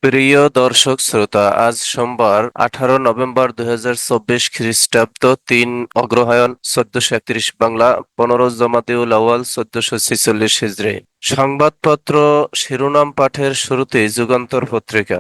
প্রিয় দর্শক শ্রোতা, আজ সোমবার 18 নভেম্বর 2024 খ্রিস্টাব্দ, 3 অগ্রহায়ণ 1431 বাংলা, 15 জমাদিউল আউয়াল 1446 হিজরি। সংবাদপত্র শিরোনাম পাঠের শুরুতেই যুগান্তর পত্রিকা।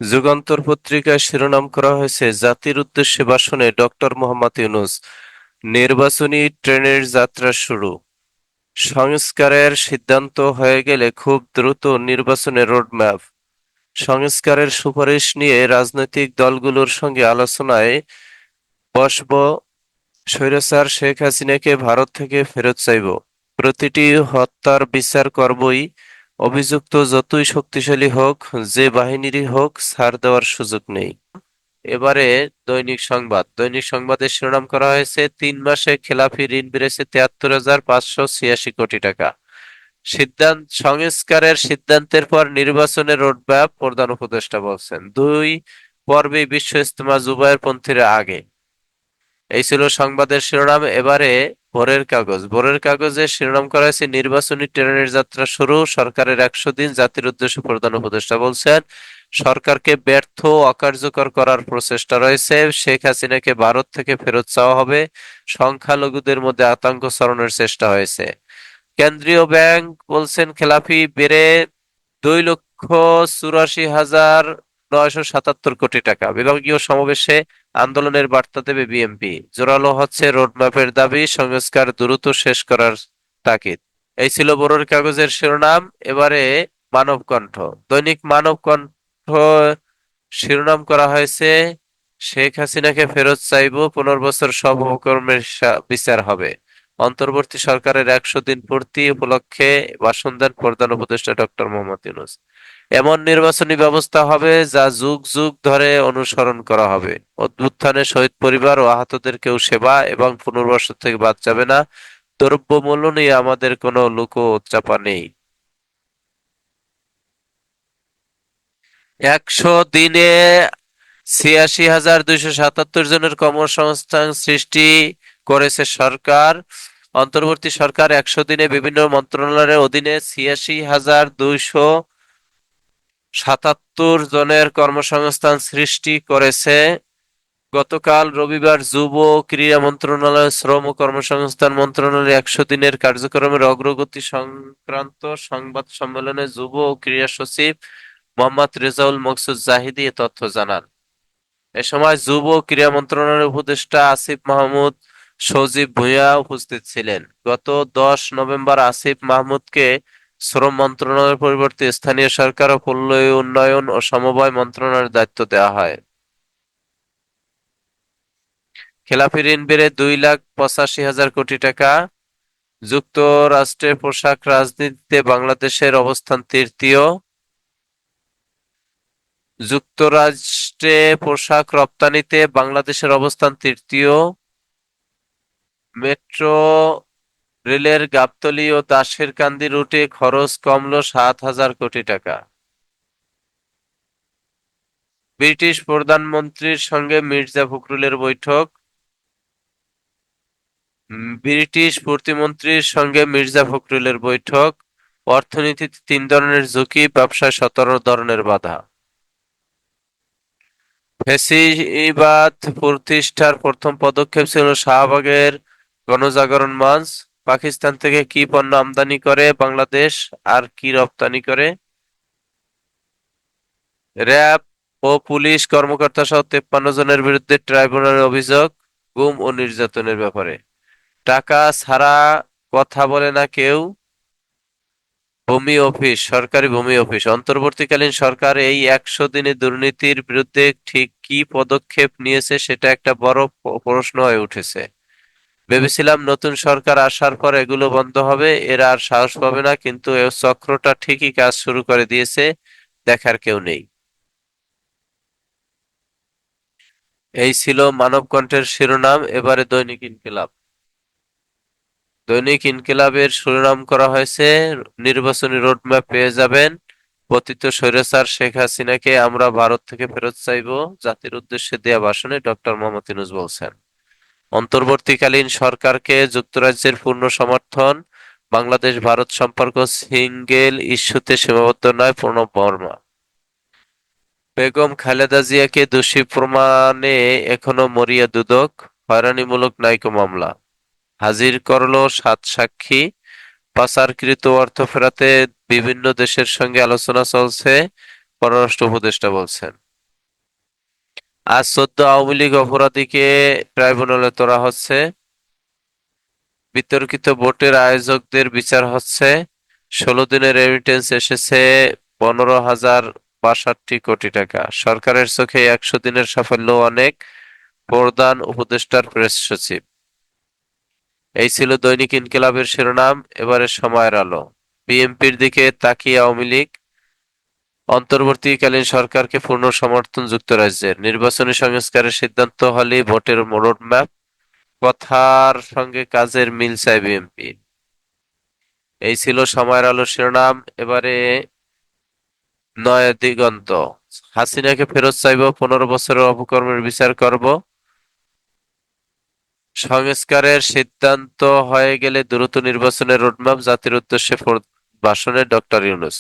যুগান্তর পত্রিকায় শিরোনাম করা হয়েছে, জাতির উদ্দেশ্যে ভাষণে ডক্টর মোহাম্মদ ইউনূস, নির্বাচনী ট্রেনের যাত্রা শুরু। সংস্কারের সিদ্ধান্ত হয়ে গেলে খুব দ্রুত নির্বাচনের রোডম্যাপ। সংস্কারের সুপারিশ নিয়ে রাজনৈতিক দলগুলোর সঙ্গে আলোচনায় বসব। স্বৈরাচার শেখ হাসিনাকে ভারত থেকে ফেরত চাইব। প্রতিটি হত্যার বিচার করবই। অভিযুক্ত যতই শক্তিশালী হোক, যে বাহিনীরই হোক, ছাড় দেওয়ার সুযোগ নেই। এবারে দৈনিক সংবাদের শিরোনাম করা হয়েছে, 3 মাসে খেলাপি ঋণ বেড়েছে 73,586 কোটি টাকা। সংস্কারের সিদ্ধান্তের পর নির্বাচনের রোডম্যাপ, প্রধান উপদেষ্টা বলছেন। 2 পর্বে বিশ্ব ইজতেমা, জুবায়ের পন্থীরা আগে। এই ছিল সংবাদের শিরোনাম। এবারে ভোরের কাগজে শিরোনাম করা হয়েছে, নির্বাচনী ট্রেনের যাত্রা শুরু, সরকারের 100 দিন, জাতির উদ্দেশ্যে প্রধান উপদেষ্টা বলছেন। সরকারকে ব্যর্থ ও অকার্যকর করার প্রচেষ্টা রয়েছে। শেখ হাসিনাকে ভারত থেকে ফেরত চাওয়া হবে। সংখ্যালঘুদের মধ্যে আতঙ্ক ছড়ানোর চেষ্টা হয়েছে। কেন্দ্রীয় ব্যাংক বলছেন, খেলাপি বেড়ে 2,84,977 কোটি টাকা। বিভাগীয় সমাবেশে আন্দোলনের বার্তা দেবে বিএনপি। জোরালো হচ্ছে রোডম্যাপের দাবি, সংস্কার দ্রুত শেষ করার তাগিদ। এই ছিল ভোরের কাগজের শিরোনাম। এবারে মানবকণ্ঠ। দৈনিক মানবকণ্ঠ শিরোনাম করা হয়েছে, শেখ হাসিনাকে ফেরত চাইব, 15 বছর সব অপকর্মের বিচার হবে। অন্তর্বর্তী সরকারের 100 দিন পূর্তি উপলক্ষে ভাষণ দেন প্রধান উপদেষ্টা ডক্টর মোহাম্মদ ইউনূস। এমন নির্বাচনী ব্যবস্থা হবে যা যুগ যুগ ধরে অনুসরণ করা হবে। অভ্যুত্থানে শহীদ পরিবার ও আহতদের কেউ সেবা এবং পুনর্বাসন থেকে বাদ যাবে না। দ্রব্যমূল্য নিয়ে আমাদের কোনো লুকোচাপা নেই। 100 দিনে 86,277 জনের কর্মসংস্থান সৃষ্টি করেছে সরকার। অন্তর্বর্তী সরকার 100 দিনে বিভিন্ন মন্ত্রণালয়ের অধীনে 86,277 জনের কর্মসংস্থান সৃষ্টি করেছে। গতকাল রবিবার যুব ও ক্রীড়া মন্ত্রণালয়, শ্রম ও কর্মসংস্থান মন্ত্রণালয়ের 100 দিনের কার্যক্রমের অগ্রগতি সংক্রান্ত সংবাদ সম্মেলনে যুব ও ক্রীড়া সচিব মোহাম্মদ রেজাউল মকসুদ জাহিদি এ তথ্য জানান। এ সময় যুব ও ক্রীড়া মন্ত্রণালয়ের উপদেষ্টা আসিফ মাহমুদ সজীব ভূঁইয়া উপস্থিত ছিলেন। গত 10 নভেম্বর আসিফ মাহমুদকে শ্রম মন্ত্রণালয়ের পরিবর্তে স্থানীয় সরকার ও পল্লী উন্নয়ন ও সমবায় মন্ত্রণালয়ের দায়িত্ব দেওয়া হয়। খেলাপি ঋণ বেড়ে 2,85,000 কোটি টাকা। যুক্তরাষ্ট্রে পোশাক রাজনীতিতে বাংলাদেশের অবস্থান তৃতীয়। যুক্তরাষ্ট্রে পোশাক রপ্তানিতে বাংলাদেশের অবস্থান তৃতীয়। মেট্রো রেলের গাবতলী ও দাশেরকান্দি রুটে খরচ কমল 7,000 কোটি টাকা। ব্রিটিশ প্রধানমন্ত্রীর সঙ্গে মির্জা ফখরুলের বৈঠক। ব্রিটিশ প্রতিমন্ত্রীর সঙ্গে মির্জা ফখরুলের বৈঠক। অর্থনীতিতে 3 ধরনের ঝুঁকি, ব্যবসায় 17 ধরনের বাধা। ফ্যাসিবাদ প্রতিষ্ঠার প্রথম পদক্ষেপ ছিল শাহবাগের গণজাগরণ মঞ্চ। পাকিস্তান থেকে কি পণ্য আমদানি করে বাংলাদেশ আর কি রপ্তানি করে? র্যাব ও পুলিশ কর্মকর্তা সহ 53 জনের বিরুদ্ধে ট্রাইব্যুনালের অভিযোগ, গুম ও নির্যাতনের ব্যাপারে। টাকা ছাড়া কথা বলে না কেউ। সরকারি ভূমি অফিস। অন্তর্বর্তীকালীন সরকার এই 100 দিনে দুর্নীতির বিরুদ্ধে ঠিক কি পদক্ষেপ নিয়েছে সেটা একটা বড় প্রশ্ন হয়ে উঠেছে। ভেবেছিলাম নতুন সরকার আসার পর এগুলো বন্ধ হবে, এরা আর সাহস পাবে না, কিন্তু এই চক্রটা ঠিকই কাজ শুরু করে দিয়েছে, দেখার কেউ নেই। এই ছিল মানবকণ্ঠের শিরোনাম। এবারে দৈনিক ইনকিলাব। দৈনিক ইনকিলাবের শিরোনাম করা হয়েছে, নির্বাচনী রোডম্যাপ পেয়ে যাবেন, পতিত স্বৈরাচার শেখ হাসিনাকে আমরা ভারত থেকে ফেরত চাইব, জাতির উদ্দেশ্যে দেয়া ভাষণে ডক্টর মোহাম্মদ ইউনূস বলছেন। অন্তর্বর্তীকালীন সরকারকে যুক্তরাজ্যের পূর্ণ সমর্থন। বাংলাদেশ ভারত সম্পর্ক সিঙ্গেল ইস্যুতে সীমাবদ্ধ নয়, প্রণব বর্মা। বেগম খালেদা জিয়াকে দোষী প্রমাণে এখনো মরিয়া দুদক, হয়রানিমূলক নাইকো মামলা। হাজির করলো 7 সাক্ষী, পাচারকৃত অর্থ ফেরাতে বিভিন্ন দেশের সঙ্গে আলোচনা চলছে, পররাষ্ট্র উপদেষ্টা বলছেন। আজ 14 আওয়ামী লীগ অপরাধীকে ট্রাইব্যুনালে তোলা হচ্ছে। বিতর্কিত ভোটের আয়োজকদের বিচার হচ্ছে। 16 দিনের রেমিটেন্স এসেছে 15,062 কোটি টাকা। সরকারের চোখে 100 দিনের সাফল্য অনেক, প্রধান উপদেষ্টার প্রেস সচিব। এই ছিল দৈনিক ইনকিলাবের শিরোনাম। এবারে সময়ের আলো। বিএনপির দিকে তাকিয়ে আওয়ামী লীগ, অন্তর্বর্তীকালীন সরকারকে পূর্ণ সমর্থন যুক্তরাজ্যের। নির্বাচনী সংস্কারের সিদ্ধান্ত হলেই ভোটের রোডম্যাপ, কথার সঙ্গে কাজের মিল চায় বিএনপি। এই ছিল সময়ের আলোর শিরোনাম। এবারে নয়া দিগন্ত। হাসিনাকে ফেরত চাইব, 15 বছরের অপকর্মের বিচার করব। সংস্কারের সিদ্ধান্ত হয়ে গেলে দ্রুত নির্বাচনের রোডম্যাপ, জাতির উদ্দেশ্যে ভাষণে ডক্টর ইউনূস।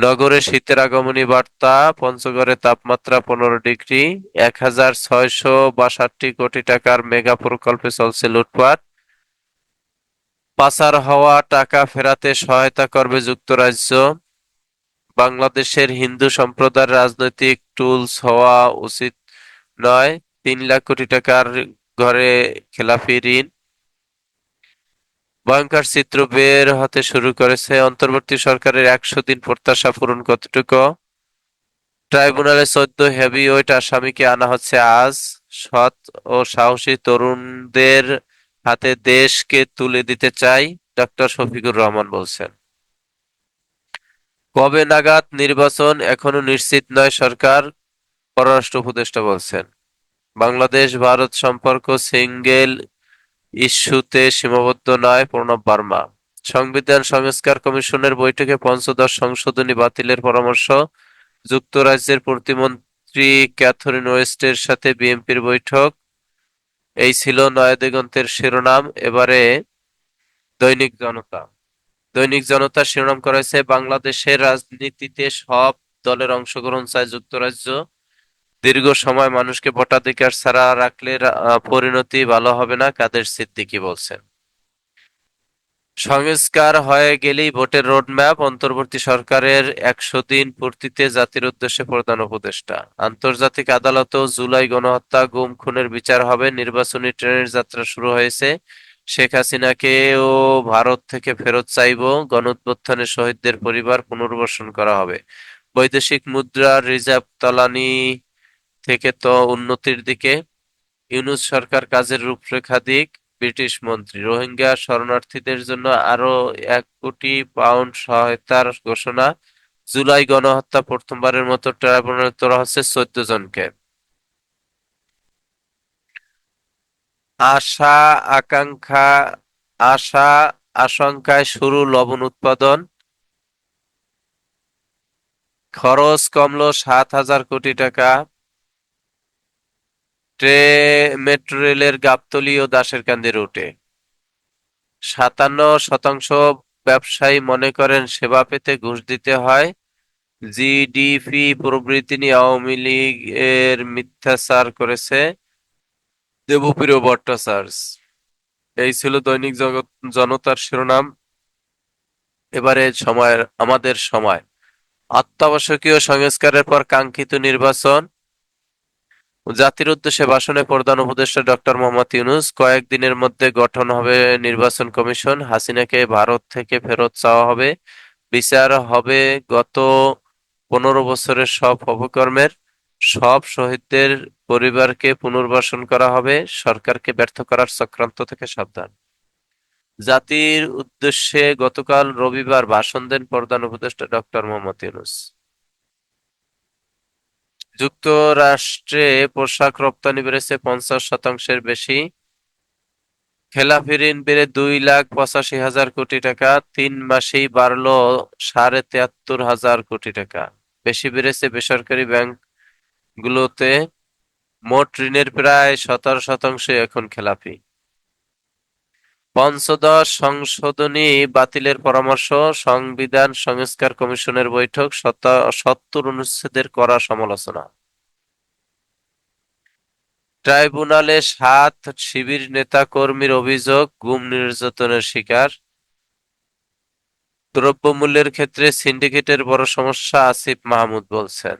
নগরে শীতের আগমনী বার্তা, পঞ্চগড়ে তাপমাত্রা 15 ডিগ্রি। 1,662 কোটি টাকার মেগা প্রকল্পে চলছে লুটপাট। পাচার হওয়া টাকা ফেরাতে সহায়তা করবে যুক্তরাজ্য। বাংলাদেশের হিন্দু সম্প্রদায়ের রাজনৈতিক টুলস হওয়া উচিত নয়। 3 লাখ কোটি টাকার ঘরে খেলাফি ঋণ। ভয়ঙ্কর চিত্র বের হতে শুরু করেছে। অন্তর্বর্তী সরকারের 100 দিন প্রত্যাশা পূরণ কতটুকু? ট্রাইব্যুনালে 14 হেভিওয়েট আসামিকে আনা হচ্ছে আজ। সৎ ও সাহসী তরুণদের হাতে দেশকে তুলে দিতে চাই, ডক্টর শফিকুর রহমান বলছেন। কবে নাগাদ নির্বাচন এখনো নিশ্চিত নয় সরকার, পররাষ্ট্র উপদেষ্টা বলছেন। বাংলাদেশ ভারত সম্পর্ক সিঙ্গেল ইস্যুতে সীমাবদ্ধ নয়, প্রণব বার্মা। সংবিধান সংস্কার কমিশনের বৈঠকে পঞ্চদশ সংশোধনী বাতিলের পরামর্শ। যুক্তরাজ্যের প্রতিমন্ত্রী ক্যাথরিন ওয়েস্টের সাথে বিএনপির বৈঠক। এই ছিল নয়াদিগন্তের শিরোনাম। এবারে দৈনিক জনতা। দৈনিক জনতা শিরোনাম করেছে, বাংলাদেশের রাজনীতিতে সব দলের অংশগ্রহণ চায় যুক্তরাজ্য। দীর্ঘ সময় মানুষকে ভোটাধিকার ছাড়া রাখলে পরিণতি ভালো হবে না, কাদের সিদ্দিকী বলছেন। সংস্কার হয়ে গেলেই ভোটের রোডম্যাপ, অন্তর্বর্তী সরকারের 100 দিন পূর্তিতে জাতির উদ্দেশ্যে প্রধান উপদেষ্টা। আন্তর্জাতিক আদালতেও জুলাই গণহত্যা গুম খুনের বিচার হবে। নির্বাচনী ট্রেনের যাত্রা শুরু হয়েছে। শেখ হাসিনাকেও ভারত থেকে ফেরত চাইব। গণঅভ্যুত্থানের শহীদদের পরিবার পুনর্বাসন করা হবে। বৈদেশিক মুদ্রার রিজার্ভ তলানি থেকে তো উন্নতির দিকে। ইউনূস সরকার কাজের রূপরেখা দিক। ব্রিটিশ মন্ত্রী, রোহিঙ্গা শরণার্থীদের জন্য আরো 1 কোটি পাউন্ড সহায়তার ঘোষণা। জুলাই গণহত্যা, প্রথমবারের মতো ট্রাইব্যুনালে তোলা হচ্ছে 14 জনকে। আশা আকাঙ্ক্ষা আশা আশঙ্কায় শুরু লবণ উৎপাদন। খরচ কমলো 7,000 কোটি টাকা। মেট্রো রেলের গাবতলী ও দাসেরকান্দি রুটে। 57% ব্যবসায়ী মনে করেন সেবা পেতে ঘুষ দিতে হয়। জিডিপি প্রবৃদ্ধি নিয়ে আওয়ামী লীগের মিথ্যাচার করেছে দেবপ্রিয় ভট্টাচার্য। এই ছিল দৈনিক জনতার শিরোনাম। এবারে আমাদের সময়। অত্যাবশ্যকীয় সংস্কারের পর কাঙ্ক্ষিত নির্বাচন। জাতির উদ্দেশ্যে ভাষণে প্রধান উপদেষ্টা ডক্টর মোহাম্মদ ইউনূস, কয়েকদিনের মধ্যে গঠন হবে নির্বাচন কমিশন। হাসিনাকে ভারত থেকে ফেরত চাওয়া হবে। বিচার হবে গত 15 বছরের সব অপকর্মের। সব শহীদদের পরিবারকে পুনর্বাসন করা হবে। সরকারকে ব্যর্থ করার চক্রান্ত থেকে সাবধান। জাতির উদ্দেশ্যে গতকাল রবিবার ভাষণ দেন প্রধান উপদেষ্টা ডক্টর মোহাম্মদ ইউনূস। যুক্তরাষ্ট্রে পোশাক রপ্তানি বেড়েছে 50%-এর বেশি। খেলাফি ঋণ বেড়ে 2,85,000 কোটি টাকা। 3 মাসেই বাড়ল 73,500 কোটি টাকা। বেশি বেড়েছে বেসরকারি ব্যাংকগুলোতে। মোট ঋণের প্রায় 17% এখন খেলাফি। পঞ্চদশ সংশোধনী বাতিলের পরামর্শ, সংবিধান সংস্কার কমিশনের বৈঠক, ৭০ অনুচ্ছেদের কড়া সমালোচনা। ট্রাইব্যুনালে ৭ শিবির নেতা কর্মীর অভিযোগ, গুম নির্যাতনের শিকার। দ্রব্যমূল্যের ক্ষেত্রে সিন্ডিকেটের বড় সমস্যা, আসিফ মাহমুদ বলছেন।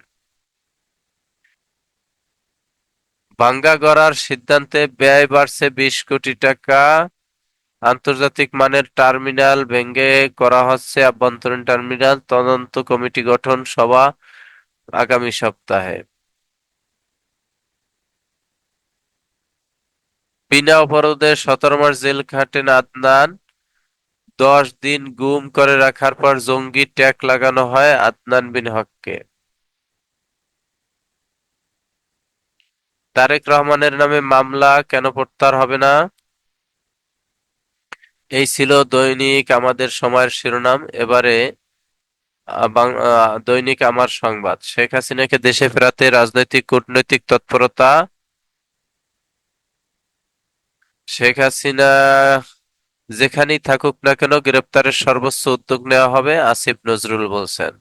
ভাঙ্গা গড়ার সিদ্ধান্তে ব্যয় বাড়ছে ২০ কোটি টাকা। আন্তর্জাতিক মানের টার্মিনাল ভেঙে করা হচ্ছে আভ্যন্তরীণ টার্মিনাল, তদন্ত কমিটি গঠন, সভা আগামী সপ্তাহে। বিনা অপরাধে ১৭ মাস জেল খাটেন আদনান। ১০ দিন গুম করে রাখার পর জঙ্গি ট্যাগ লাগানো হয় আদনান বিন হককে। তারেক রহমানের নামে মামলা কেন প্রত্যাহার হবে না? এই ছিল দৈনিক আমাদের সময়ের শিরোনাম। এবারে দৈনিক আমার সংবাদ। শেখ হাসিনাকে দেশে ফেরাতে রাজনৈতিক কূটনৈতিক তৎপরতা। শেখ হাসিনা যেখানেই থাকুক না কেন গ্রেপ্তারের সর্বোচ্চ উদ্যোগ নেওয়া হবে, আসিফ নজরুল বলছেন।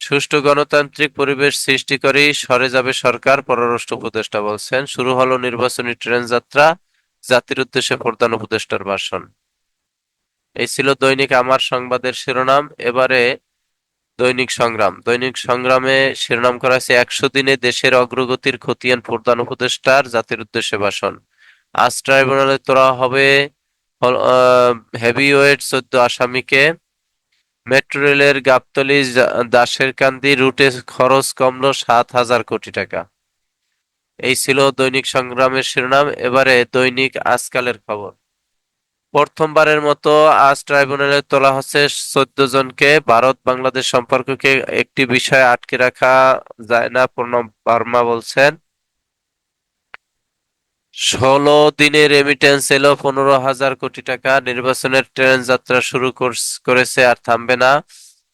সুষ্ঠু গণতান্ত্রিক পরিবেশ সৃষ্টি করেই সরে যাবে সরকার, পররাষ্ট্র উপদেষ্টা বলছেন। শুরু হলো নির্বাচনী ট্রেন যাত্রা, জাতির উদ্দেশ্যে প্রধান উপদেষ্টার ভাষণ। এই ছিল দৈনিক আমার সংবাদের শিরোনাম। এবারে দৈনিক সংগ্রাম। দৈনিক সংগ্রামে শিরোনাম করা আছে, ১০০ দিনে দেশের অগ্রগতির খতিয়ান প্রধান উপদেষ্টার, জাতির উদ্দেশ্যে ভাষণ। আজ ট্রাইব্যুনালে তোলা হবে হেভিওয়েট ১৪ আসামিকে। মেট্রো রেলের গাবতলী দাশেরকান্দি রুটে খরচ কমলো ৭,০০০ কোটি টাকা। এই ছিল দৈনিক সংগ্রামের শিরোনাম। এবারে দৈনিক আজকালের খবর। প্রথমবারের মতো আজ ট্রাইব্যুনালে তোলা হচ্ছে ১৪ জনকে। ভারত বাংলাদেশ সম্পর্ককে একটি বিষয়ে আটকে রাখা যায় না, প্রণব বার্মা বলছেন। ১৬ দিনে রেমিটেন্স এলো ১৫,০০০ কোটি টাকা। নির্বাচনের ট্রেন যাত্রা শুরু করেছে, আর থামবে না,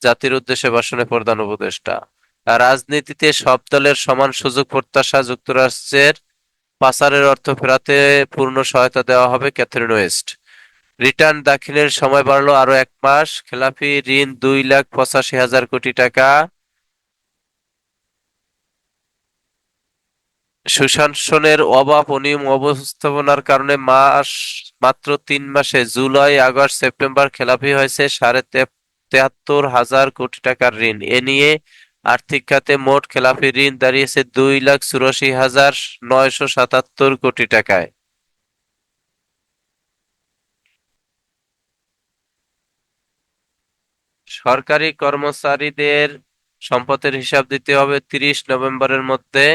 জাতির উদ্দেশ্যে ভাষণে প্রধান উপদেষ্টা। রাজনীতিতে সব দলের সমান সুযোগ প্রত্যাশা, যুক্তরাষ্ট্রের পাচারের অর্থ ফেরাতে পূর্ণ সহায়তা দেওয়া হবে, ক্যাথরিন ওয়েস্ট। রিটার্ন দাখিলের সময় বাড়লো আরো ১ মাস। খেলাপি ঋণ ২,৮৫,০০০ কোটি টাকা। সুশাসনের অভাব, অনিয়ম, অব্যবস্থাপনার কারণে মাত্র ৩ মাসে জুলাই, আগস্ট, সেপ্টেম্বর খেলাপি হয়েছে ৭৩,৫০০ টাকার ঋণ। এ নিয়ে আর্থিক খাতে মোট খেলাপি ঋণ দাঁড়িয়েছে ২,৮৪,৯৭৭ কোটি টাকায়। সরকারি কর্মচারীদের সম্পদের হিসাব দিতে হবে ৩০ নভেম্বরের মধ্যে।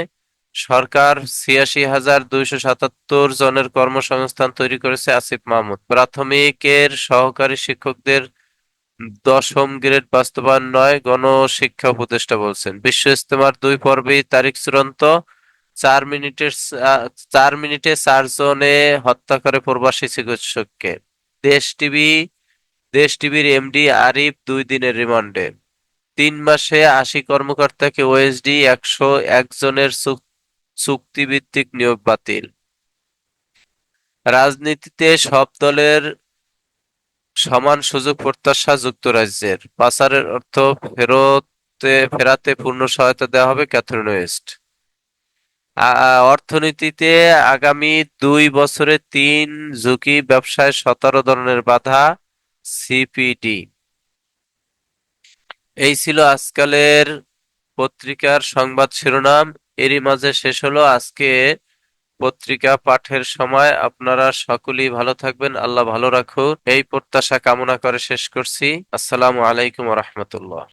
সরকার ৮৬,২৭৭ জনের কর্মসংস্থান তৈরি করেছে, আসিফ মাহমুদ। প্রাথমিকের সহকারী শিক্ষকদের ১০ম গ্রেড বাস্তবায়ন নয়, গণশিক্ষা উপদেষ্টা বলছেন। বিশ্ব ইজতেমার ২ পর্বেই তারিখ চূড়ান্ত। ৪ মিনিটে ৪ জনে হত্যা করে প্রবাসী চিকিৎসককে। দেশ টিভি দেশ টিভির এমডি আরিফ ২ দিনের রিমান্ডে। ৩ মাসে ৮০ কর্মকর্তাকে ওএসডি, ১০১ জনের চুক্তিভিত্তিক নিয়োগ বাতিল। রাজনীতিতে সব দলের সমান সুযোগ প্রত্যাশা, যুক্তরাজ্যের। পাচারের অর্থ ফেরাতে পূর্ণ সহায়তা দেওয়া হবে, ক্যাথরিন ওয়েস্ট। অর্থনীতিতে আগামী ২ বছরে ৩ ঝুঁকি, ব্যবসায় ১৭ ধরনের বাধা, সিপিডি। এই ছিল আজকালের পত্রিকার সংবাদ শিরোনাম। এরই মাঝে শেষ হলো আজকে পত্রিকা পাঠের সময়। আপনারা সকলেই ভালো থাকবেন, আল্লাহ ভালো রাখুন, এই প্রত্যাশা কামনা করে শেষ করছি। আসসালামু আলাইকুম ওয়া রাহমাতুল্লাহ।